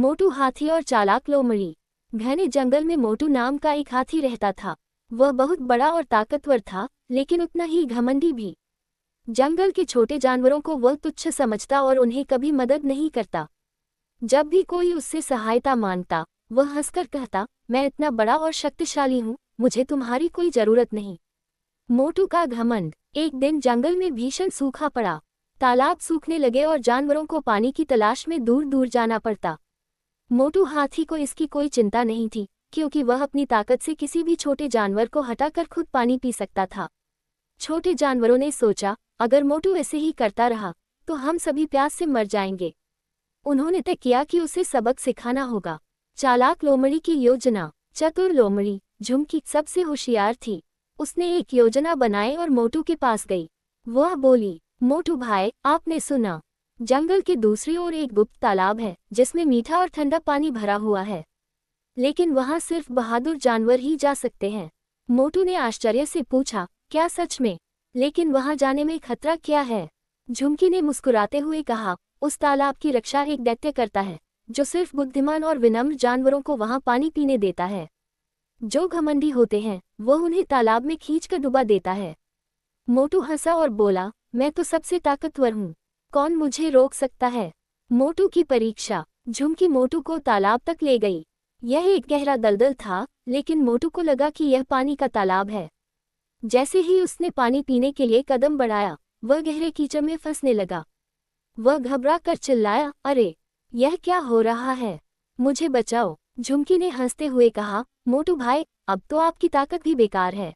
मोटू हाथी और चालाक लोमड़ी। घने जंगल में मोटू नाम का एक हाथी रहता था। वह बहुत बड़ा और ताकतवर था, लेकिन उतना ही घमंडी भी। जंगल के छोटे जानवरों को वह तुच्छ समझता और उन्हें कभी मदद नहीं करता। जब भी कोई उससे सहायता मांगता, वह हंसकर कहता, मैं इतना बड़ा और शक्तिशाली हूँ, मुझे तुम्हारी कोई जरूरत नहीं। मोटू का घमंड। एक दिन जंगल में भीषण सूखा पड़ा। तालाब सूखने लगे और जानवरों को पानी की तलाश में दूर दूर जाना पड़ता। मोटू हाथी को इसकी कोई चिंता नहीं थी, क्योंकि वह अपनी ताकत से किसी भी छोटे जानवर को हटाकर खुद पानी पी सकता था। छोटे जानवरों ने सोचा, अगर मोटू ऐसे ही करता रहा तो हम सभी प्यास से मर जाएंगे। उन्होंने तय किया कि उसे सबक सिखाना होगा। चालाक लोमड़ी की योजना। चतुर लोमड़ी झुमकी सबसे होशियार थी। उसने एक योजना बनाई और मोटू के पास गई। वह बोली, मोटू भाई, आपने सुना, जंगल के दूसरी ओर एक गुप्त तालाब है जिसमें मीठा और ठंडा पानी भरा हुआ है, लेकिन वहां सिर्फ बहादुर जानवर ही जा सकते हैं। मोटू ने आश्चर्य से पूछा, क्या सच में? लेकिन वहां जाने में खतरा क्या है? झुमकी ने मुस्कुराते हुए कहा, उस तालाब की रक्षा एक दैत्य करता है, जो सिर्फ बुद्धिमान और विनम्र जानवरों को वहां पानी पीने देता है। जो घमंडी होते हैं वह उन्हें तालाब में खींचकर डुबा देता है। मोटू हंसा और बोला, मैं तो सबसे ताकतवर हूँ, कौन मुझे रोक सकता है? मोटू की परीक्षा। झुमकी मोटू को तालाब तक ले गई। यह एक गहरा दलदल था, लेकिन मोटू को लगा कि यह पानी का तालाब है। जैसे ही उसने पानी पीने के लिए कदम बढ़ाया, वह गहरे कीचड़ में फंसने लगा। वह घबरा कर चिल्लाया, अरे, यह क्या हो रहा है? मुझे बचाओ। झुमकी ने हंसते हुए कहा, मोटू भाई, अब तो आपकी ताकत भी बेकार है।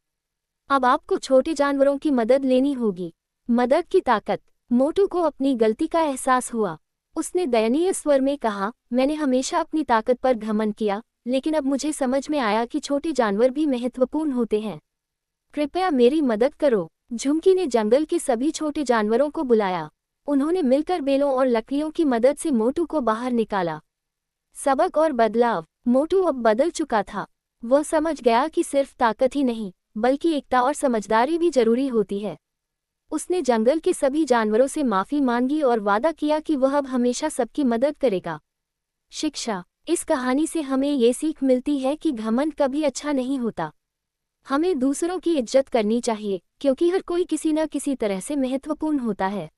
अब आपको छोटे जानवरों की मदद लेनी होगी। मदद की ताकत। मोटू को अपनी गलती का एहसास हुआ। उसने दयनीय स्वर में कहा, मैंने हमेशा अपनी ताकत पर घमंड किया, लेकिन अब मुझे समझ में आया कि छोटे जानवर भी महत्वपूर्ण होते हैं। कृपया मेरी मदद करो। झुमकी ने जंगल के सभी छोटे जानवरों को बुलाया। उन्होंने मिलकर बेलों और लकड़ियों की मदद से मोटू को बाहर निकाला। सबक और बदलाव। मोटू अब बदल चुका था। वह समझ गया कि सिर्फ ताकत ही नहीं, बल्कि एकता और समझदारी भी जरूरी होती है। उसने जंगल के सभी जानवरों से माफी मांगी और वादा किया कि वह अब हमेशा सबकी मदद करेगा। शिक्षा। इस कहानी से हमें ये सीख मिलती है कि घमंड कभी अच्छा नहीं होता। हमें दूसरों की इज्जत करनी चाहिए, क्योंकि हर कोई किसी न किसी तरह से महत्वपूर्ण होता है।